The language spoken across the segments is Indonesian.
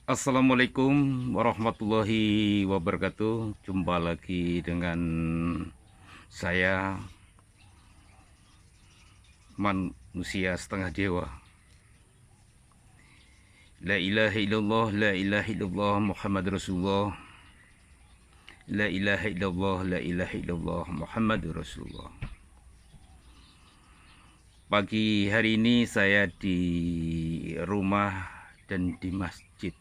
Assalamualaikum warahmatullahi wabarakatuh. Jumpa lagi dengan saya, manusia setengah dewa. La ilaha illallah, la ilaha illallah, Muhammad Rasulullah. La ilaha illallah, la ilaha illallah, Muhammad Rasulullah. Pagi hari ini saya di rumah dan di masjid.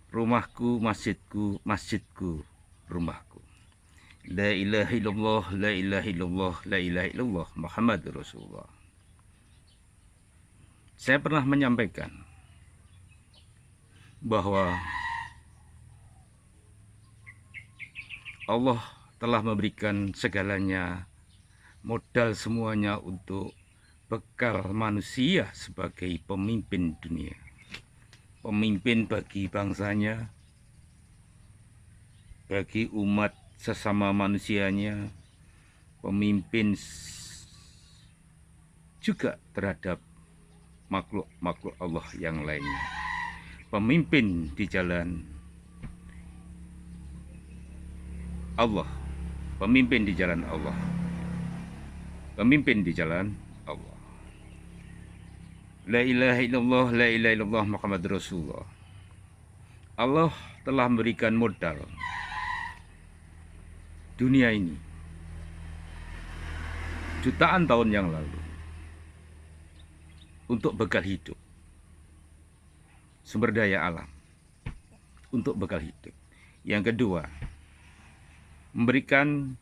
Rumahku, masjidku, masjidku, rumahku. La ilaha illallah, la ilaha illallah, la ilaha illallah, Muhammad Rasulullah. Saya pernah menyampaikan bahwa Allah telah memberikan segalanya, modal semuanya untuk bekal manusia sebagai pemimpin dunia. Pemimpin bagi bangsanya, bagi umat sesama manusianya, pemimpin juga terhadap makhluk-makhluk Allah yang lainnya. Pemimpin di jalan Allah, pemimpin di jalan Allah, pemimpin di jalan Allah. La ilaha illallah, la ilaha illallah, Muhammad Rasulullah. Allah telah memberikan modal dunia ini jutaan tahun yang lalu untuk bekal hidup, sumber daya alam untuk bekal hidup. Yang kedua, memberikan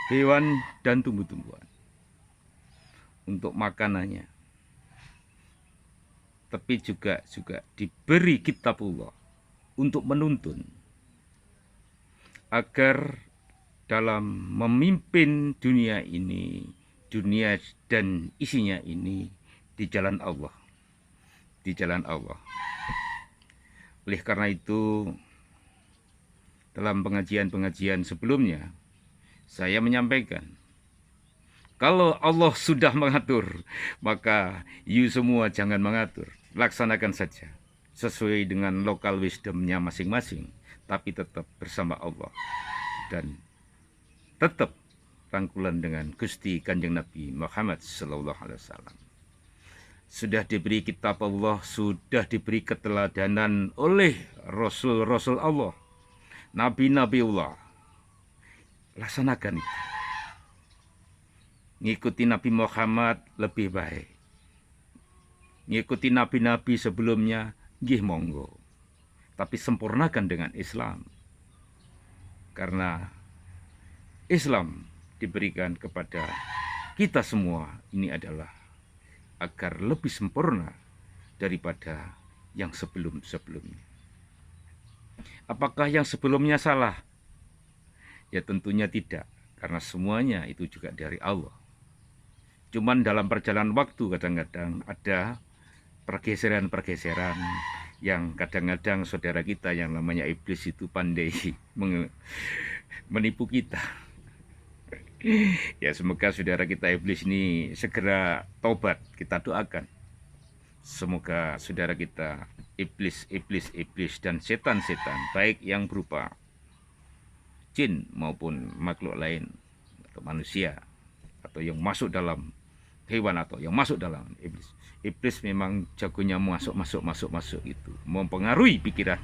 hewan dan tumbuh-tumbuhan untuk makanannya, tapi juga diberi kitabullah untuk menuntun agar dalam memimpin dunia ini, dunia dan isinya ini di jalan Allah, di jalan Allah. Oleh karena itu, dalam pengajian-pengajian sebelumnya, saya menyampaikan, kalau Allah sudah mengatur, maka you semua jangan mengatur. Laksanakan saja sesuai dengan lokal wisdomnya masing-masing, tapi tetap bersama Allah dan tetap rangkulan dengan Gusti Kanjeng Nabi Muhammad Sallallahu Alaihi Wasallam. Sudah diberi kitab Allah, sudah diberi keteladanan oleh Rasul-Rasul Allah, Nabi-Nabi Allah. Laksanakan itu. Ngikuti Nabi Muhammad lebih baik. Ngikuti nabi-nabi sebelumnya, nggih monggo. Tapi sempurnakan dengan Islam. Karena Islam diberikan kepada kita semua ini adalah agar lebih sempurna daripada yang sebelum-sebelumnya. Apakah yang sebelumnya salah? Ya tentunya tidak, karena semuanya itu juga dari Allah. Cuman dalam perjalanan waktu kadang-kadang ada pergeseran-pergeseran yang kadang-kadang saudara kita yang namanya iblis itu pandai menipu kita. Ya semoga saudara kita iblis ini segera tobat, kita doakan. Semoga saudara kita iblis dan setan-setan, baik yang berupa jin maupun makhluk lain atau manusia, atau yang masuk dalam hewan atau yang masuk dalam iblis. Iblis memang jagonya masuk itu, mempengaruhi pikiran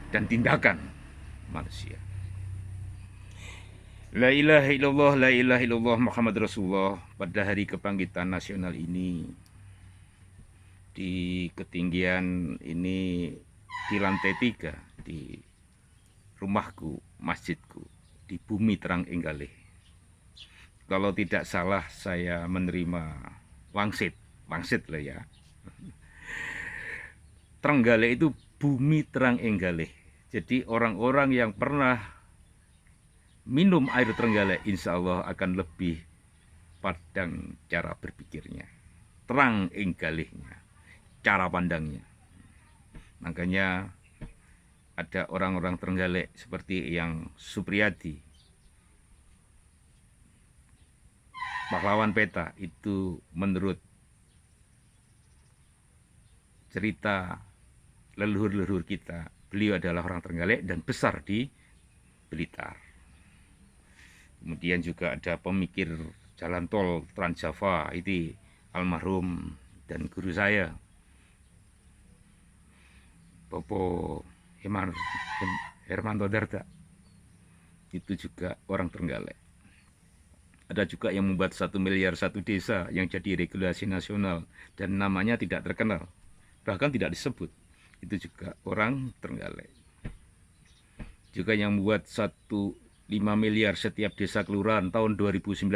dan tindakan manusia. La ilaha illallah, la ilaha illallah, Muhammad Rasulullah. Pada hari kebangkitan nasional ini, di ketinggian ini, di lantai 3 di rumahku, masjidku, di bumi terang enggalih. Kalau tidak salah saya menerima wangsit lah ya. Trenggalek itu bumi terang enggalih. Jadi orang-orang yang pernah minum air Trenggalek insya Allah akan lebih padang cara berpikirnya, terang enggalihnya, cara pandangnya. Makanya ada orang-orang Trenggalek seperti yang Supriyadi, pahlawan peta itu menurut cerita leluhur-leluhur kita. Beliau adalah orang Trenggalek dan besar di Blitar. Kemudian juga ada pemikir jalan tol Trans Java, itu almarhum dan guru saya, Popo Hermanto Darda, itu juga orang Trenggalek. Ada juga yang membuat 1 miliar satu desa yang jadi regulasi nasional dan namanya tidak terkenal, bahkan tidak disebut. Itu juga orang Trenggalek. Juga yang membuat 1,5 miliar setiap desa kelurahan tahun 2019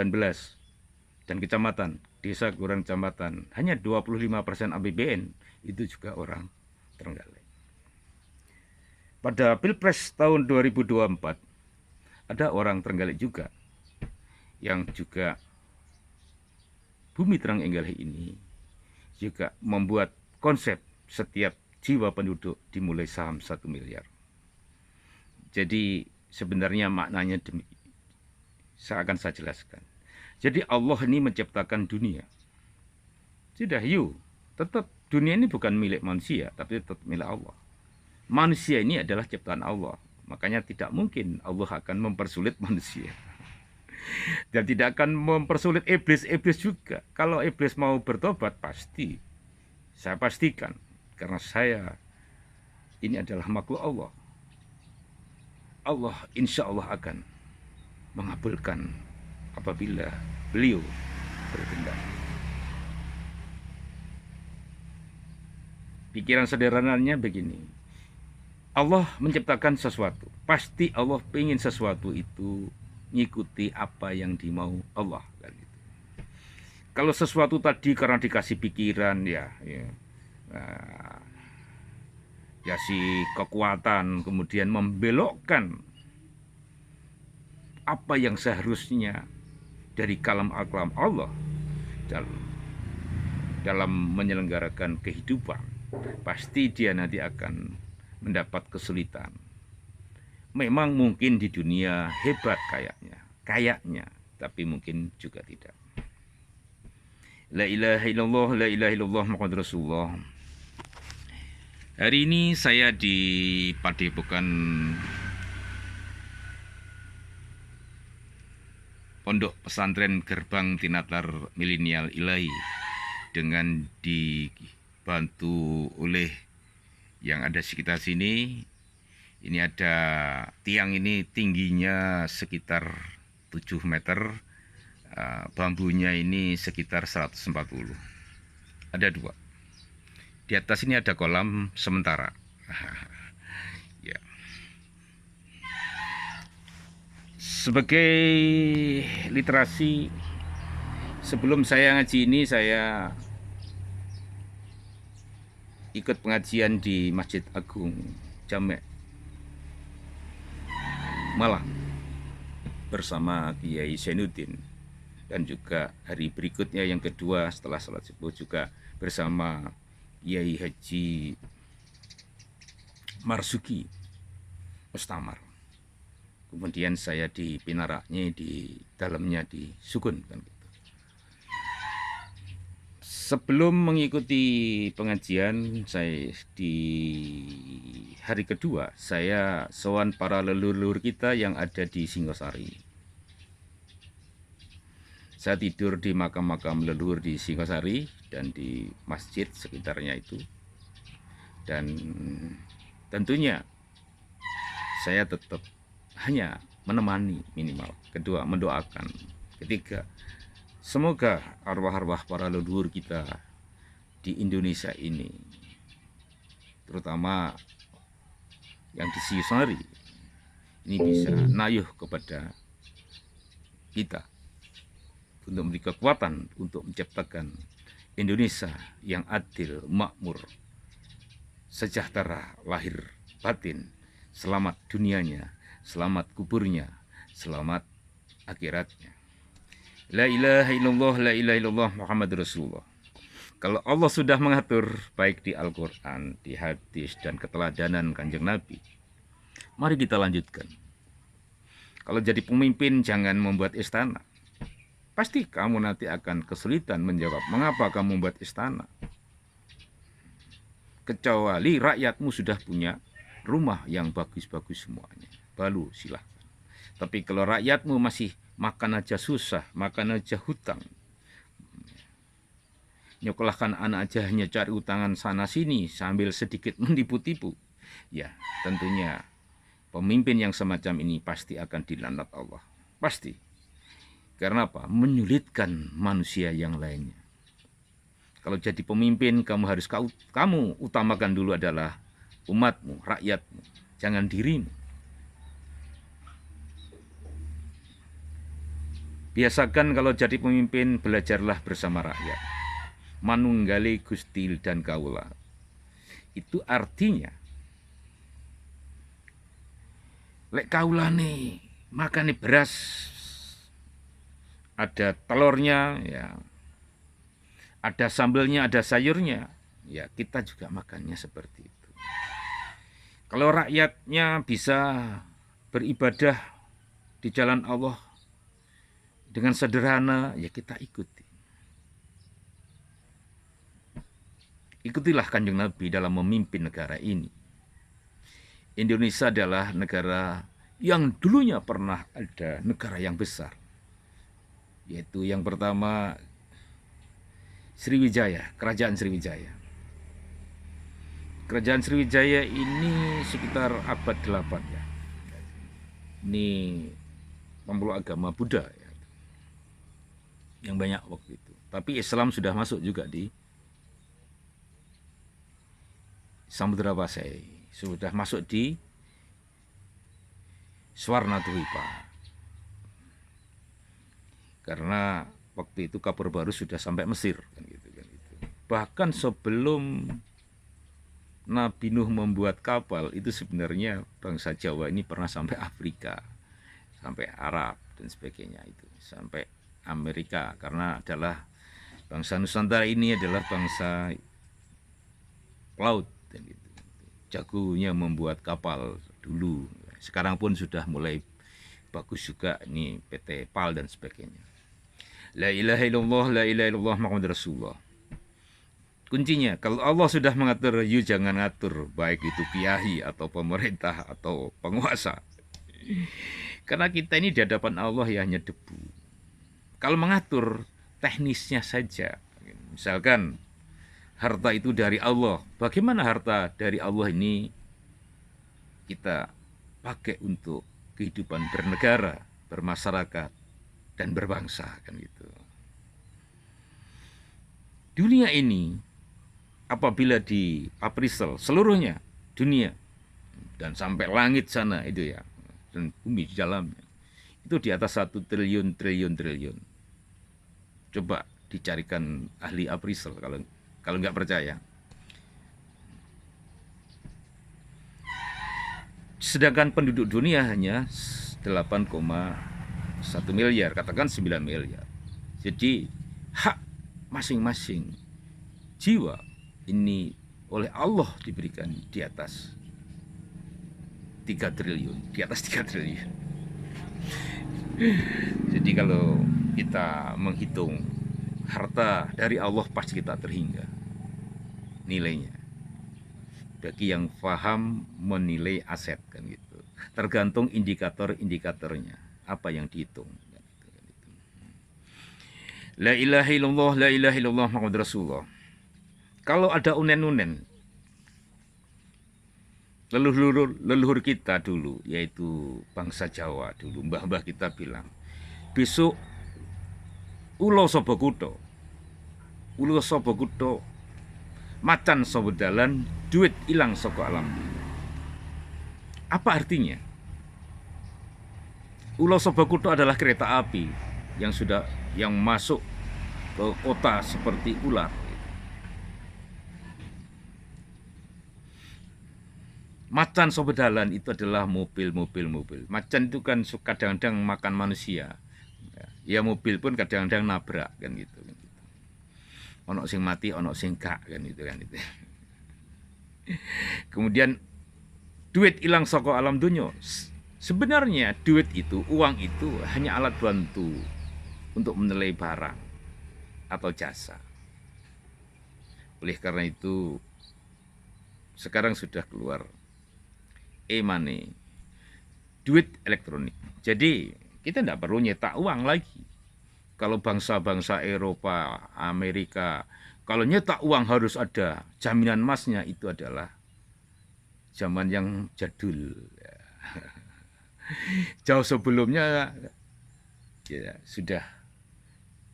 dan kecamatan, desa kelurahan kecamatan, hanya 25% APBN, itu juga orang Trenggalek. Pada Pilpres tahun 2024 ada orang Trenggalek juga yang juga Bumi Terang Enggalih ini juga membuat konsep setiap jiwa penduduk dimulai saham 1 miliar. Jadi sebenarnya maknanya akan saya jelaskan. Jadi Allah ini menciptakan dunia. Sudah, tetap dunia ini bukan milik manusia, tapi tetap milik Allah. Manusia ini adalah ciptaan Allah. Makanya tidak mungkin Allah akan mempersulit manusia. Dan tidak akan mempersulit iblis juga. Kalau iblis mau bertobat, pasti. Saya pastikan. Karena saya ini adalah makhluk Allah. Allah insya Allah akan mengabulkan apabila beliau berkehendak. Pikiran sederhananya begini. Allah menciptakan sesuatu. Pasti Allah ingin sesuatu itu ngikuti apa yang dimau Allah. Kalau sesuatu tadi karena dikasih pikiran si kekuatan, kemudian membelokkan apa yang seharusnya dari kalam-kalam Allah dalam menyelenggarakan kehidupan, pasti dia nanti akan mendapat kesulitan. Memang mungkin di dunia hebat kayaknya, tapi mungkin juga tidak. La ilaha illallah, Muhammadur Rasulullah. Hari ini saya di Padepokan Pondok Pesantren Gerbang Tinatar Milenial Ilahi dengan dibantu oleh yang ada sekitar sini. Ini ada tiang, ini tingginya sekitar 7 meter, bambunya ini sekitar 140. Ada 2. Di atas ini ada kolam sementara. Ya. Sebagai literasi, sebelum saya ngaji ini, saya ikut pengajian di Masjid Agung Jamek Malang bersama Kiai Zainuddin, dan juga hari berikutnya yang kedua setelah salat subuh juga bersama Kiai Haji Marzuki Mustamar. Kemudian saya di Pinaraknya, di dalamnya di Sukun kan gitu. Sebelum mengikuti pengajian, saya di hari kedua saya sowan para leluhur kita yang ada di Singosari. Saya tidur di makam-makam leluhur di Singosari dan di masjid sekitarnya itu. Dan tentunya saya tetap hanya menemani minimal. Kedua, mendoakan. Ketiga, semoga arwah-arwah para leluhur kita di Indonesia ini, terutama yang di Singosari, ini bisa nayuh kepada kita untuk memberi kekuatan untuk menciptakan Indonesia yang adil, makmur, sejahtera lahir batin, selamat dunianya, selamat kuburnya, selamat akhiratnya. La ilaha illallah, Muhammadur Rasulullah. Kalau Allah sudah mengatur baik di Al-Quran, di hadis, dan keteladanan Kanjeng Nabi, mari kita lanjutkan. Kalau jadi pemimpin jangan membuat istana. Pasti kamu nanti akan kesulitan menjawab, mengapa kamu membuat istana? kecuali rakyatmu sudah punya rumah yang bagus-bagus semuanya, baru silahkan. Tapi kalau rakyatmu masih makan aja susah, makan aja hutang, nyokolahkan anak aja hanya cari utangan sana sini sambil sedikit menipu-tipu, ya tentunya pemimpin yang semacam ini pasti akan dilaknat Allah. Pasti. Karena apa? Menyulitkan manusia yang lainnya. Kalau jadi pemimpin, kamu utamakan dulu adalah umatmu, rakyatmu, jangan dirimu. Biasakan kalau jadi pemimpin, belajarlah bersama rakyat. Manunggali Gusti dan kaula. Itu artinya, lek kaulane makane beras, ada telurnya, ya, ada sambelnya, ada sayurnya, ya kita juga makannya seperti itu. Kalau rakyatnya bisa beribadah di jalan Allah dengan sederhana, ya kita ikuti. Ikutilah Kanjeng Nabi dalam memimpin negara ini. Indonesia adalah negara yang dulunya pernah ada negara yang besar. Yaitu yang pertama Sriwijaya, Kerajaan Sriwijaya. Kerajaan Sriwijaya ini sekitar abad 8 ya. Ini pemeluk agama Buddha ya, yang banyak waktu itu. Tapi Islam sudah masuk juga di Samudra Pasai, sudah masuk di Swarnadwipa. Karena waktu itu kabar baru sudah sampai Mesir kan gitu. Bahkan sebelum Nabi Nuh membuat kapal, itu sebenarnya bangsa Jawa ini pernah sampai Afrika, sampai Arab dan sebagainya, itu sampai Amerika, karena adalah bangsa Nusantara ini adalah bangsa laut dan gitu. Jagonya membuat kapal dulu. Sekarang pun sudah mulai bagus juga ini PT PAL dan sebagainya. La ilaha illallah, la ilaha illallah Muhammad Rasulullah. Kuncinya, kalau Allah sudah mengatur, you jangan ngatur, baik itu kiai atau pemerintah atau penguasa. Karena kita ini di hadapan Allah ya hanya debu. Kalau mengatur teknisnya saja, misalkan harta itu dari Allah, bagaimana harta dari Allah ini kita pakai untuk kehidupan bernegara, bermasyarakat, dan berbangsa kan gitu. Dunia ini apabila di appraisal seluruhnya dunia dan sampai langit sana itu ya, dan bumi di dalamnya itu di atas 1 triliun. Coba dicarikan ahli appraisal kalau nggak percaya. Sedangkan penduduk dunia hanya 8,1 miliar, katakan 9 miliar. Jadi hak masing-masing jiwa ini oleh Allah diberikan di atas 3 triliun, di atas 3 triliun. Jadi kalau kita menghitung harta dari Allah pasti kita terhingga nilainya. Bagi yang paham menilai aset kan gitu, tergantung indikator-indikatornya apa yang dihitung. La ilaha illallah, la ilaha illallah Muhammad Rasulullah. Kalau ada unen-unen leluhur kita dulu, yaitu bangsa Jawa dulu, mbah-mbah kita bilang, besok ulo sapa kutha, macan sapa dalan, duit ilang saka alam. Apa artinya? Ulo sapa kutha adalah kereta api yang masuk ke kota seperti ular. Macan sobedalan itu adalah mobil. Macan itu kan kadang-kadang makan manusia. Ya mobil pun kadang-kadang nabrak kan gitu. Ono sing mati, ono sing gak kan gitu kan itu. Kemudian duit hilang saka alam dunia. Sebenarnya duit itu, uang itu hanya alat bantu untuk menilai barang atau jasa. Oleh karena itu sekarang sudah keluar e-money, duit elektronik. Jadi kita tidak perlu nyetak uang lagi. Kalau bangsa-bangsa Eropa, Amerika, kalau nyetak uang harus ada jaminan emasnya, itu adalah zaman yang jadul. Jauh sebelumnya ya, sudah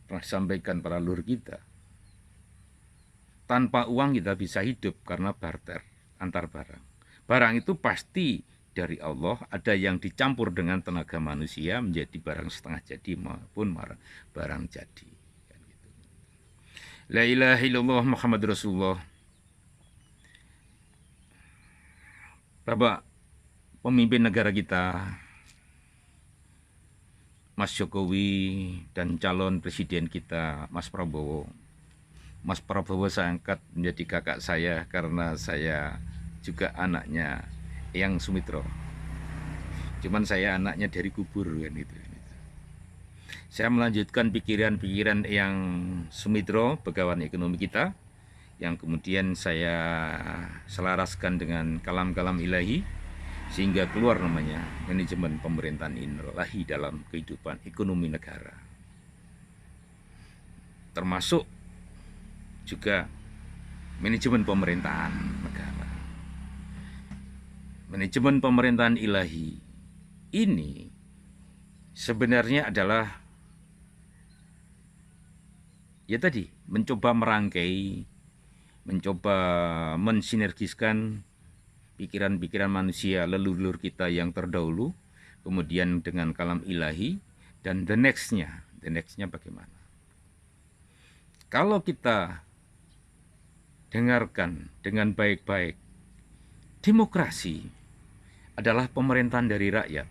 pernah sampaikan para leluhur kita. Tanpa uang kita bisa hidup karena barter antar barang. Barang itu pasti dari Allah, ada yang dicampur dengan tenaga manusia menjadi barang setengah jadi maupun barang jadi. La ilaha illallah Muhammad Rasulullah. Bapak pemimpin negara kita, Mas Jokowi, dan calon presiden kita, Mas Prabowo. Mas Prabowo saya angkat menjadi kakak saya karena saya juga anaknya Eyang Sumitro. Cuman saya anaknya dari kubur kan itu. Saya melanjutkan pikiran-pikiran Eyang Sumitro, Begawan Ekonomi kita, yang kemudian saya selaraskan dengan kalam-kalam ilahi, sehingga keluar namanya manajemen pemerintahan ilahi dalam kehidupan ekonomi negara. Termasuk juga manajemen pemerintahan negara. Manajemen pemerintahan ilahi ini sebenarnya adalah ya tadi, mencoba merangkai, mencoba mensinergiskan pikiran-pikiran manusia leluhur kita yang terdahulu, kemudian dengan kalam ilahi, dan the next-nya bagaimana. Kalau kita dengarkan dengan baik-baik, demokrasi adalah pemerintahan dari rakyat,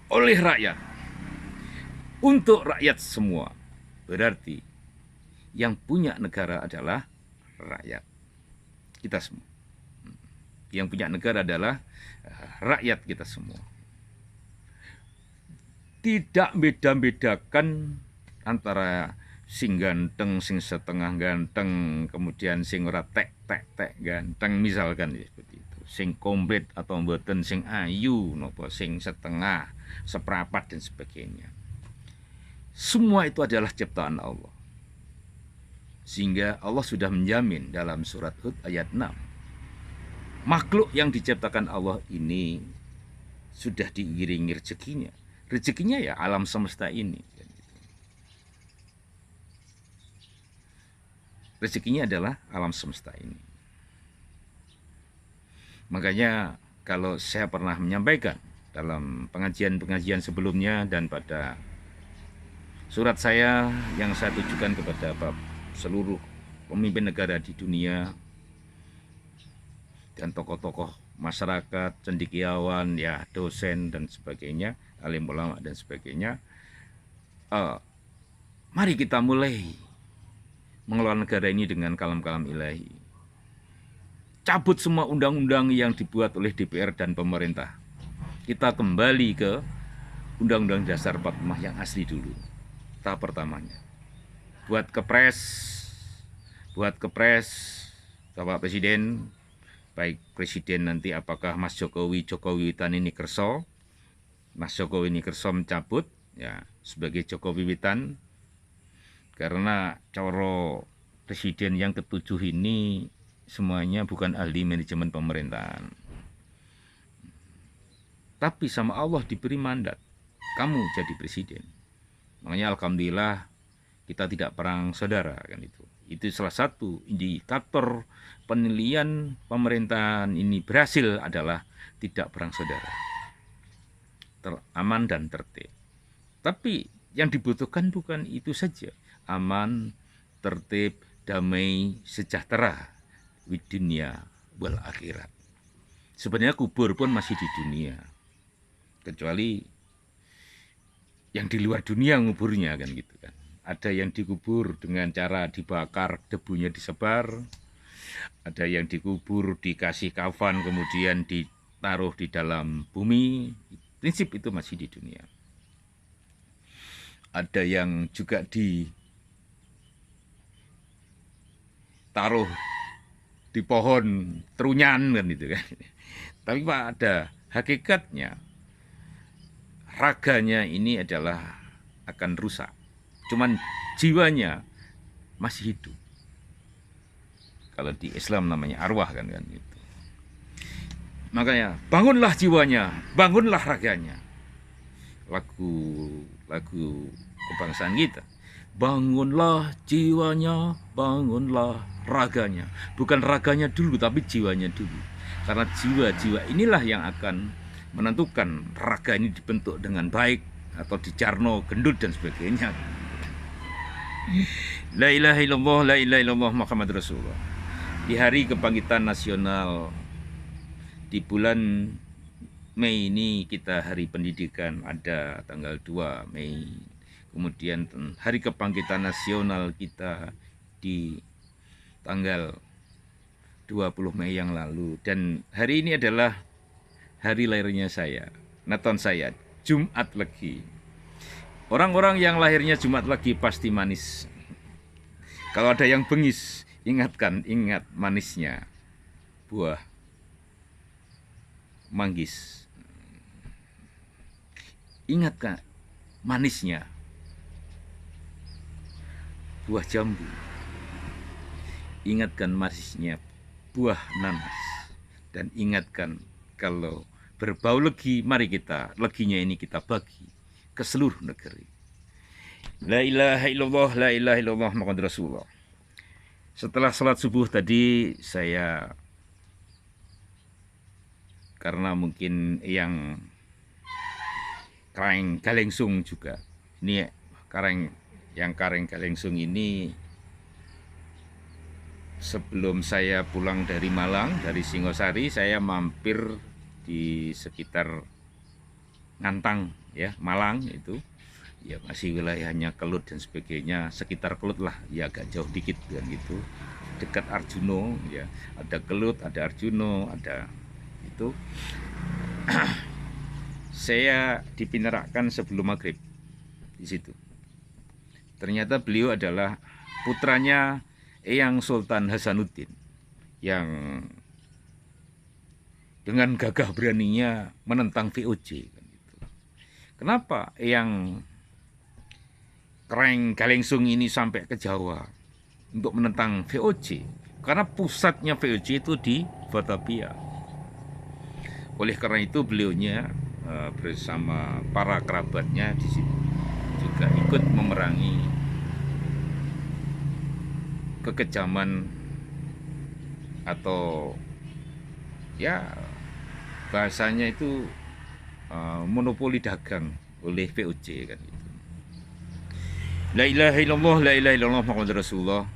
oleh rakyat, untuk rakyat semua. Berarti yang punya negara adalah rakyat, kita semua. Yang punya negara adalah rakyat kita semua. Tidak beda-bedakan antara sing ganteng, sing setengah ganteng, kemudian sing ora tek ganteng, misalkan ya, seperti itu. Sing komplit atau mboten, sing ayu nopo sing setengah, seprapat dan sebagainya. Semua itu adalah ciptaan Allah. Sehingga Allah sudah menjamin dalam surat Hud ayat 6. Makhluk yang diciptakan Allah ini sudah diiringi rezekinya. Rezekinya ya alam semesta ini. Rezekinya adalah alam semesta ini. Makanya kalau saya pernah menyampaikan dalam pengajian-pengajian sebelumnya dan pada surat saya yang saya tujukan kepada seluruh pemimpin negara di dunia dan tokoh-tokoh masyarakat, cendekiawan, ya dosen dan sebagainya, alim ulama dan sebagainya, mari kita mulai mengelola negara ini dengan kalam-kalam ilahi. Cabut semua undang-undang yang dibuat oleh DPR dan pemerintah. Kita kembali ke Undang-Undang Dasar 45 yang asli dulu. Tahap pertamanya. Buat kepres, Bapak Presiden, baik Presiden nanti apakah Mas Jokowi Witan ini kerso, Mas Jokowi ini kerso mencabut ya sebagai Jokowi Witan, karena coro presiden yang ketujuh ini semuanya bukan ahli manajemen pemerintahan. Tapi sama Allah diberi mandat, kamu jadi presiden. Makanya alhamdulillah kita tidak perang saudara kan itu. Itu salah satu indikator penilaian pemerintahan ini berhasil adalah tidak perang saudara. Aman dan tertib. Tapi yang dibutuhkan bukan itu saja. Aman, tertib, damai, sejahtera di dunia wal akhirat. Sebenarnya kubur pun masih di dunia. Kecuali yang di luar dunia nguburnya kan gitu kan. Ada yang dikubur dengan cara dibakar, debunya disebar. Ada yang dikubur dikasih kafan kemudian ditaruh di dalam bumi. Prinsip itu masih di dunia. Ada yang juga ditaruh di pohon trunyan kan itu kan. Tapi pada hakikatnya raganya ini adalah akan rusak. Cuman jiwanya masih hidup. Kalau di Islam namanya arwah kan gitu. Makanya bangunlah jiwanya, bangunlah raganya. Lagu kebangsaan kita. Bangunlah jiwanya, bangunlah raganya. Bukan raganya dulu, tapi jiwanya dulu. Karena jiwa-jiwa inilah yang akan menentukan raga ini dibentuk dengan baik atau dicarno, gendut dan sebagainya. La ilaha illallah, la ilaha illallah Muhammad Rasulullah. Di hari kebangkitan nasional di bulan Mei ini kita hari pendidikan, ada tanggal 2 Mei. Kemudian hari kebangkitan nasional kita di tanggal 20 Mei yang lalu. Dan hari ini adalah hari lahirnya saya, Naton saya, Jumat Legi. Orang-orang yang lahirnya Jumat Legi pasti manis. Kalau ada yang bengis, ingat manisnya buah manggis. Ingatkan manisnya buah jambu. Ingatkan manisnya buah nanas. Dan ingatkan kalau berbau legi, mari kita leginya ini kita bagi ke seluruh negeri. La ilaha illallah, la ilaha illallah Muhammad Rasulullah. Setelah salat subuh tadi saya, karena mungkin yang Kareng Galengsung juga. Ini Kareng Galengsung ini sebelum saya pulang dari Malang, dari Singosari, saya mampir di sekitar Ngantang ya, Malang itu. Ya masih wilayahnya Kelut dan sebagainya, sekitar Kelut lah, ya agak jauh dikit kan gitu. Dekat Arjuno ya, ada Kelut, ada Arjuno, ada itu. Saya dipinrakkan sebelum maghrib di situ. Ternyata beliau adalah putranya Eyang Sultan Hasanuddin yang dengan gagah beraninya menentang VOC. Kenapa Eyang Kareng Galengsung ini sampai ke Jawa untuk menentang VOC? Karena pusatnya VOC itu di Batavia. Oleh karena itu beliaunya bersama para kerabatnya di situ juga ikut memerangi kekejaman atau ya bahasanya itu monopoli dagang oleh VOC kan itu. La ilaha illallah, la ilaha illallah Muhammad Rasulullah.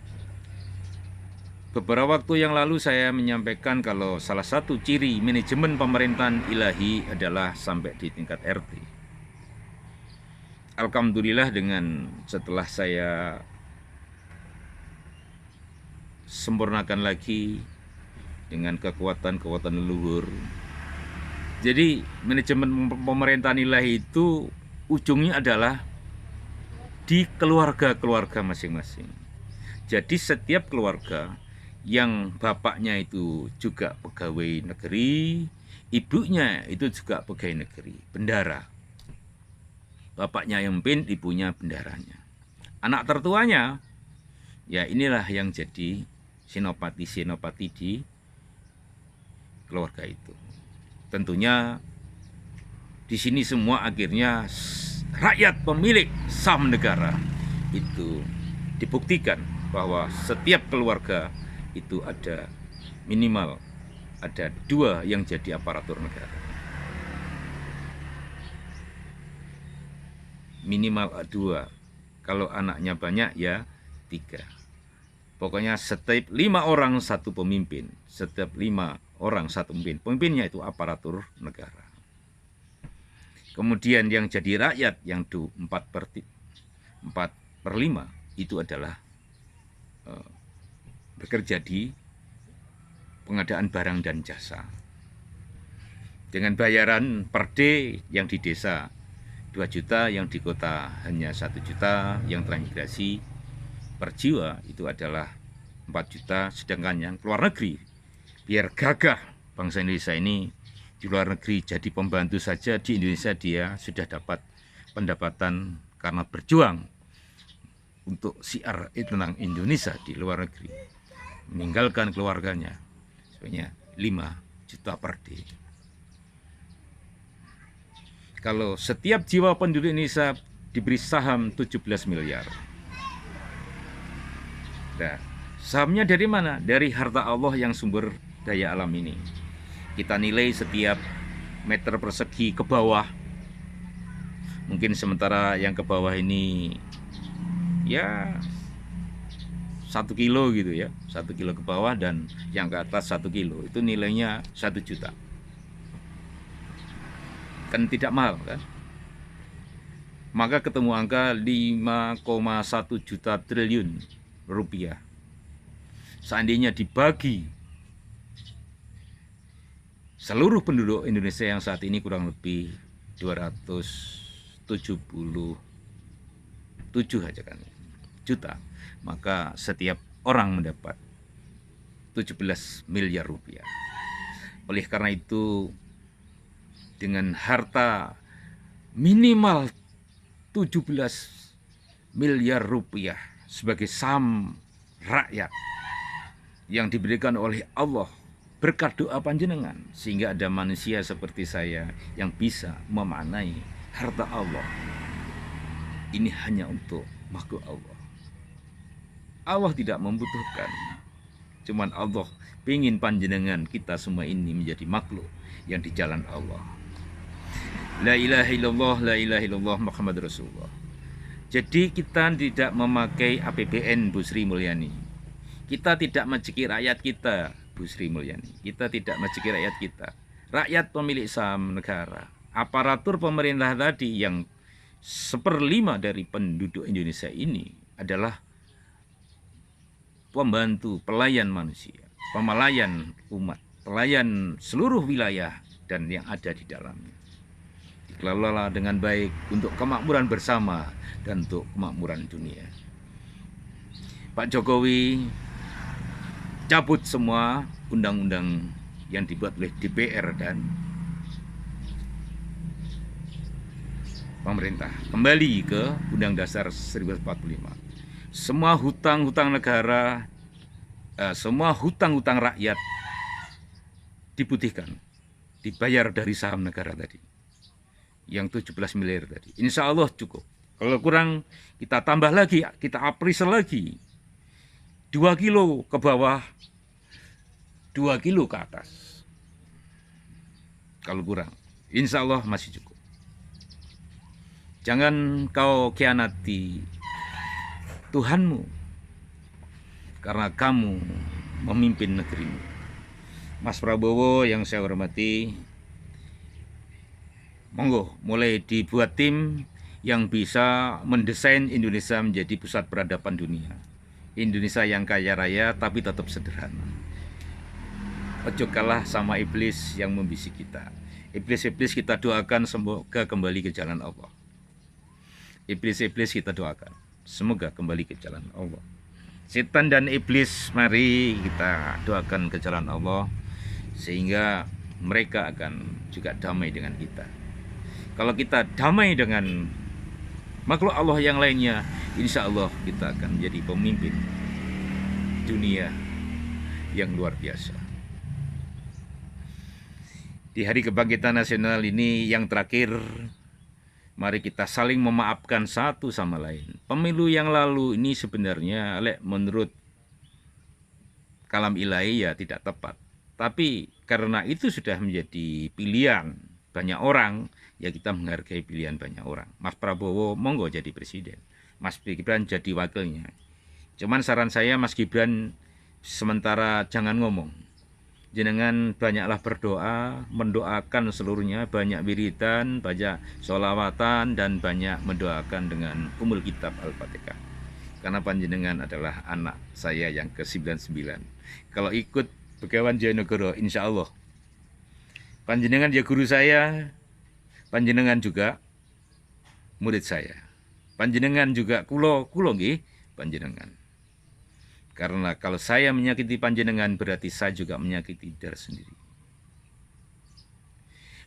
Beberapa waktu yang lalu saya menyampaikan kalau salah satu ciri manajemen pemerintahan ilahi adalah sampai di tingkat RT. Alhamdulillah dengan setelah saya sempurnakan lagi dengan kekuatan leluhur. Jadi manajemen pemerintahan ilahi itu ujungnya adalah di keluarga-keluarga masing-masing. Jadi setiap keluarga yang bapaknya itu juga pegawai negeri, ibunya itu juga pegawai negeri, bendara. Bapaknya yang mimpin, ibunya bendaranya. Anak tertuanya, ya inilah yang jadi senopati di keluarga itu. Tentunya di sini semua akhirnya rakyat pemilik saham negara itu dibuktikan bahwa setiap keluarga itu ada minimal ada 2 yang jadi aparatur negara. Minimal 2. Kalau anaknya banyak ya 3. Pokoknya setiap 5 orang satu pemimpin. Setiap 5 orang satu pemimpin. Pemimpinnya itu aparatur negara. Kemudian yang jadi rakyat yang 4/5 itu adalah bekerja di pengadaan barang dan jasa dengan bayaran per day yang di desa 2 juta, yang di kota hanya 1 juta, yang transmigrasi per jiwa itu adalah 4 juta, sedangkan yang keluar negeri, biar gagah bangsa Indonesia ini di luar negeri jadi pembantu saja, di Indonesia dia sudah dapat pendapatan karena berjuang untuk siar tentang Indonesia di luar negeri, meninggalkan keluarganya sebanyak 5 juta per day. Kalau setiap jiwa penduduk Indonesia diberi saham 17 miliar. Nah, sahamnya dari mana? Dari harta Allah yang sumber daya alam ini. Kita nilai setiap meter persegi ke bawah. Mungkin sementara yang ke bawah ini ya 1 kilo gitu ya, 1 kilo ke bawah, dan yang ke atas 1 kilo, itu nilainya 1 juta. Kan tidak mahal kan? Maka ketemu angka 5,1 juta triliun rupiah. Seandainya dibagi seluruh penduduk Indonesia yang saat ini kurang lebih 277 aja kan juta, maka setiap orang mendapat 17 miliar rupiah. Oleh karena itu, dengan harta minimal 17 miliar rupiah sebagai saham rakyat yang diberikan oleh Allah berkat doa panjenengan, sehingga ada manusia seperti saya yang bisa memaknai harta Allah ini hanya untuk makhluk Allah. Allah tidak membutuhkan, cuman Allah ingin panjenengan kita semua ini menjadi makhluk yang di jalan Allah. La ilaha illallah, la ilaha illallah, Muhammad Rasulullah. Jadi kita tidak memakai APBN, Bu Sri Mulyani. Kita tidak mencekik rakyat kita, Bu Sri Mulyani. Kita tidak mencekik rakyat kita. Rakyat pemilik saham negara. Aparatur pemerintah tadi yang 1/5 dari penduduk Indonesia ini adalah pembantu, pelayan manusia, pemelayan umat, pelayan seluruh wilayah dan yang ada di dalamnya. Dikelola dengan baik untuk kemakmuran bersama dan untuk kemakmuran dunia. Pak Jokowi cabut semua undang-undang yang dibuat oleh DPR dan pemerintah. Kembali ke Undang Dasar 1945. Semua hutang-hutang negara, semua hutang-hutang rakyat diputihkan, dibayar dari saham negara tadi. Yang 17 miliar tadi, insya Allah cukup. Kalau kurang, kita tambah lagi, kita appraisal lagi 2 kilo ke bawah, 2 kilo ke atas. Kalau kurang, insya Allah masih cukup. Jangan kau khianati Tuhanmu karena kamu memimpin negerimu. Mas Prabowo yang saya hormati, monggo mulai dibuat tim yang bisa mendesain Indonesia menjadi pusat peradaban dunia. Indonesia yang kaya raya tapi tetap sederhana. Ojo kalah sama iblis yang membisik kita. Iblis-iblis kita doakan semoga kembali ke jalan Allah. Iblis-iblis kita doakan semoga kembali ke jalan Allah. Setan dan iblis, mari kita doakan ke jalan Allah sehingga mereka akan juga damai dengan kita. Kalau kita damai dengan makhluk Allah yang lainnya, insya Allah kita akan menjadi pemimpin dunia yang luar biasa. Di Hari Kebangkitan Nasional ini yang terakhir, mari kita saling memaafkan satu sama lain. Pemilu yang lalu ini sebenarnya menurut kalam ilahi ya tidak tepat. Tapi karena itu sudah menjadi pilihan banyak orang, ya kita menghargai pilihan banyak orang. Mas Prabowo monggo jadi presiden, Mas Gibran jadi wakilnya. Cuman saran saya, Mas Gibran sementara jangan ngomong. Jenengan banyaklah berdoa, mendoakan seluruhnya, banyak wiridan, banyak sholawatan, dan banyak mendoakan dengan umul kitab Al-Fatihah. Karena panjenengan adalah anak saya yang ke-99. Kalau ikut Begawan Jayanegara, insya Allah panjenengan ya guru saya, panjenengan juga murid saya. Panjenengan juga kulo nggih panjenengan. Karena kalau saya menyakiti panjenengan berarti saya juga menyakiti diri sendiri.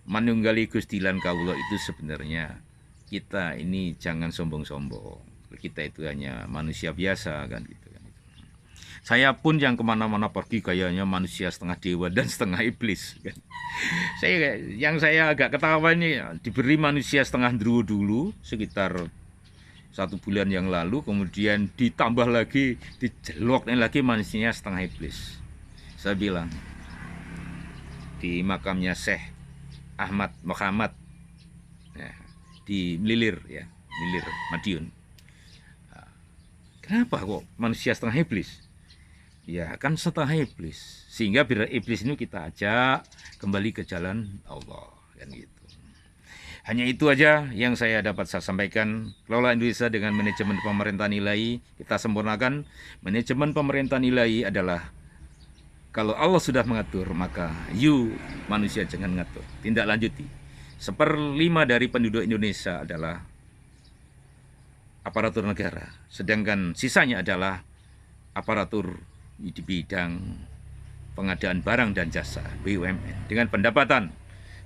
Manunggali Gusti lan kawula itu sebenarnya kita ini jangan sombong-sombong. Kita itu hanya manusia biasa kan gitu kan. Saya pun yang kemana-mana pergi kayaknya manusia setengah dewa dan setengah iblis kan. Yang saya agak ketawa ini diberi manusia setengah dewa dulu sekitar 1 bulan yang lalu, kemudian ditambah lagi, dijeloknya lagi manusia setengah iblis. Saya bilang di makamnya Syekh Ahmad Muhammad ya, di Melilir ya, Melilir Madiun. Kenapa kok manusia setengah iblis? Ya kan setengah iblis, sehingga biar iblis ini kita ajak kembali ke jalan Allah kan gitu. Hanya itu aja yang saya dapat saya sampaikan. Kelola Indonesia dengan manajemen pemerintahan ilahi, kita sempurnakan. Manajemen pemerintahan ilahi adalah kalau Allah sudah mengatur, maka you manusia jangan ngatur. Tindak lanjuti. 1/5 dari penduduk Indonesia adalah aparatur negara, sedangkan sisanya adalah aparatur di bidang pengadaan barang dan jasa BUMN dengan pendapatan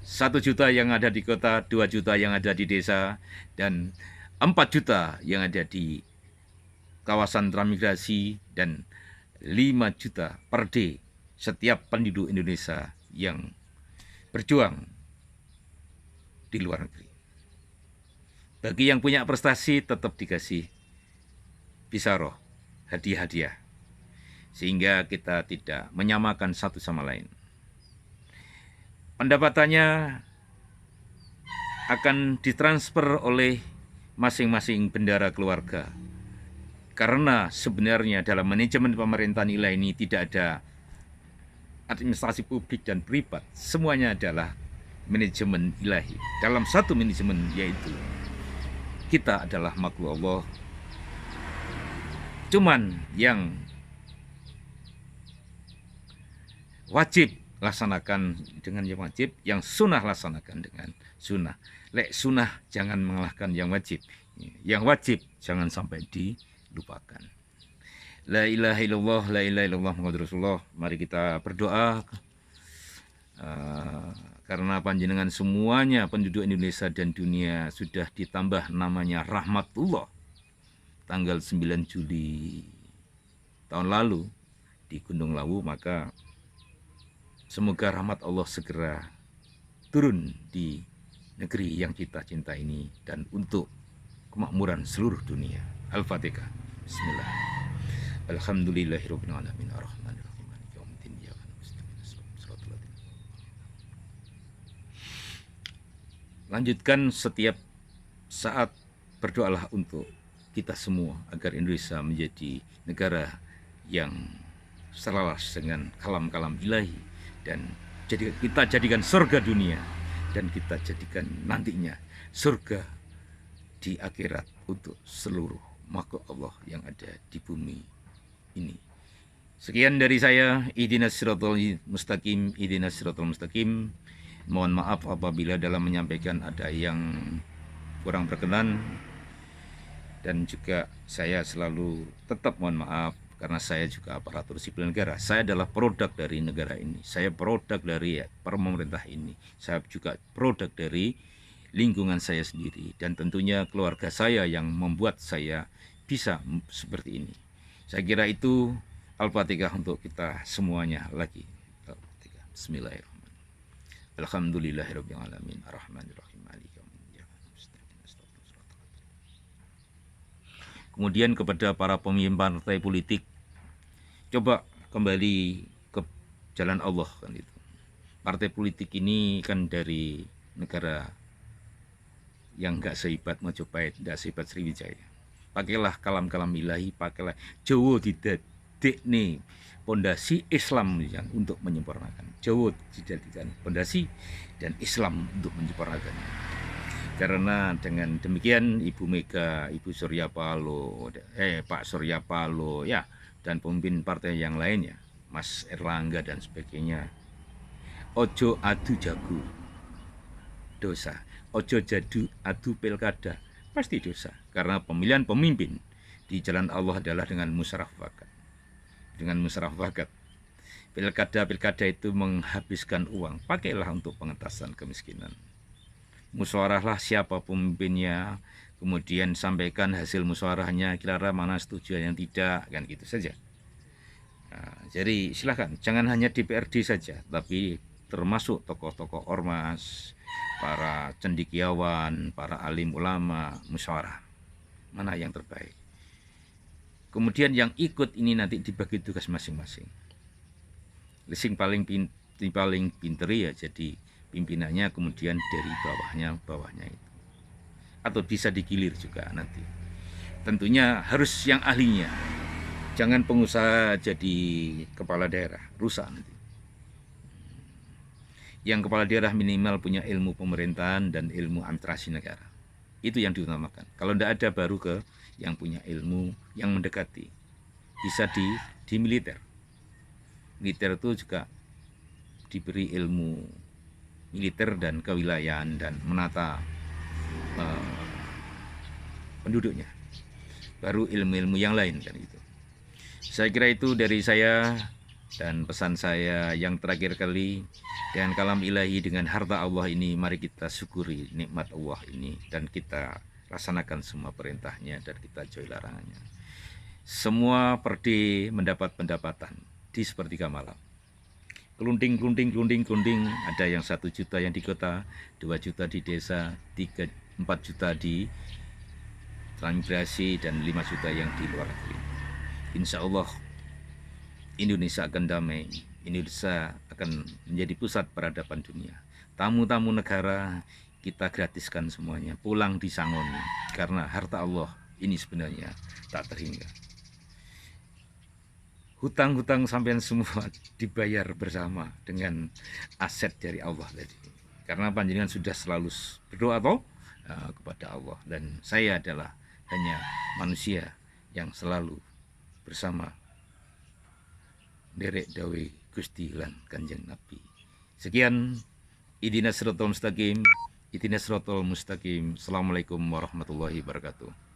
1 juta yang ada di kota, 2 juta yang ada di desa, dan 4 juta yang ada di kawasan transmigrasi, dan 5 juta per day setiap penduduk Indonesia yang berjuang di luar negeri. Bagi yang punya prestasi tetap dikasih bisaroh, hadiah-hadiah, sehingga kita tidak menyamakan satu sama lain. Pendapatannya akan ditransfer oleh masing-masing bendara keluarga. Karena sebenarnya dalam manajemen pemerintahan ilahi ini tidak ada administrasi publik dan privat. Semuanya adalah manajemen ilahi. Dalam satu manajemen, yaitu kita adalah makhluk Allah. Cuman yang wajib laksanakan dengan yang wajib, yang sunnah laksanakan dengan sunnah. Lek sunnah jangan mengalahkan yang wajib. Yang wajib jangan sampai dilupakan. La ilaha illallah, la ilaha illallah Muhammadur Rasulullah. Mari kita berdoa karena panjenengan semuanya penduduk Indonesia dan dunia sudah ditambah namanya rahmatullah tanggal 9 Juli tahun lalu di Gunung Lawu, maka semoga rahmat Allah segera turun di negeri yang kita cinta ini dan untuk kemakmuran seluruh dunia. Al-Fatihah. Bismillah. Alhamdulillahirabbil alamin arrahmanir rahim maliki yaumiddin iyyaka na'budu wa iyyaka nasta'in. Lanjutkan setiap saat berdoalah untuk kita semua agar Indonesia menjadi negara yang selaras dengan kalam-kalam ilahi, dan kita jadikan surga dunia, dan kita jadikan nantinya surga di akhirat untuk seluruh makhluk Allah yang ada di bumi ini. Sekian dari saya. Ihdinas siratal mustaqim, ihdinas siratal mustaqim. Mohon maaf apabila dalam menyampaikan ada yang kurang berkenan, dan juga saya selalu tetap mohon maaf karena saya juga aparatur sipil negara. Saya adalah produk dari negara ini. Saya produk dari pemerintah ini. Saya juga produk dari lingkungan saya sendiri. Dan tentunya keluarga saya yang membuat saya bisa seperti ini. Saya kira itu Al-Fatihah untuk kita semuanya lagi. Al-Fatihah. Bismillahirrahmanirrahim. Alhamdulillahirabbil alamin arrahmanir rahim maliki yaumiddin. Kemudian kepada para pemimpin partai politik, coba kembali ke jalan Allah kan itu. Partai politik ini kan dari negara yang enggak sehebat Majapahit, enggak sehebat Sriwijaya. Pakailah kalam-kalam ilahi, pakailah Jawa didadik nih pondasi Islam yang untuk menyempurnakan. Jawa dijadikan pondasi dan Islam untuk menyempurnakannya. Karena dengan demikian Ibu Mega, Ibu Surya Paloh, Pak Surya Paloh ya, dan pemimpin partai yang lainnya, Mas Erlangga dan sebagainya, ojo adu jago dosa, ojo adu pilkada pasti dosa, karena pemilihan pemimpin di jalan Allah adalah dengan musyawarah mufakat. dengan musafakat. Pilkada itu menghabiskan uang, pakailah untuk pengentasan kemiskinan. Musyawarahlah siapa pemimpinnya, kemudian sampaikan hasil musyawarahnya, kira-kira mana setuju yang tidak, kan gitu saja. Nah, jadi silahkan, jangan hanya DPRD saja, tapi termasuk tokoh-tokoh ormas, para cendekiawan, para alim ulama, musyawarah. Mana yang terbaik. Kemudian yang ikut ini nanti dibagi tugas masing-masing. Sing paling pinter ya jadi pimpinannya, kemudian dari bawahnya itu. Atau bisa digilir juga nanti. Tentunya harus yang ahlinya. Jangan pengusaha jadi kepala daerah, rusak nanti. Yang kepala daerah minimal punya ilmu pemerintahan dan ilmu administrasi negara. Itu yang diutamakan. Kalau tidak ada, baru ke yang punya ilmu yang mendekati. Bisa di militer. Militer itu juga diberi ilmu militer dan kewilayahan dan menata penduduknya. Baru ilmu-ilmu yang lain kan itu. Saya kira itu dari saya, dan pesan saya yang terakhir kali, dengan kalam ilahi, dengan harta Allah ini, mari kita syukuri nikmat Allah ini dan kita laksanakan semua perintahnya dan kita jauhi larangannya. Semua perdi mendapat pendapatan di sepertiga malam. Kelunding, ada yang 1 juta yang di kota, 2 juta di desa, 4 juta di transmigrasi, dan 5 juta yang di luar negeri. Insya Allah Indonesia akan damai, Indonesia akan menjadi pusat peradaban dunia. Tamu-tamu negara kita gratiskan semuanya, pulang disangoni, karena harta Allah ini sebenarnya tak terhingga. Hutang-hutang sampean semua dibayar bersama dengan aset dari Allah tadi. Karena panjenengan sudah selalu berdoa kepada Allah, dan saya adalah hanya manusia yang selalu bersama derek dawe Gusti lan Kanjeng Nabi. Sekian, ihdinas siratal mustaqim. Assalamualaikum warahmatullahi wabarakatuh.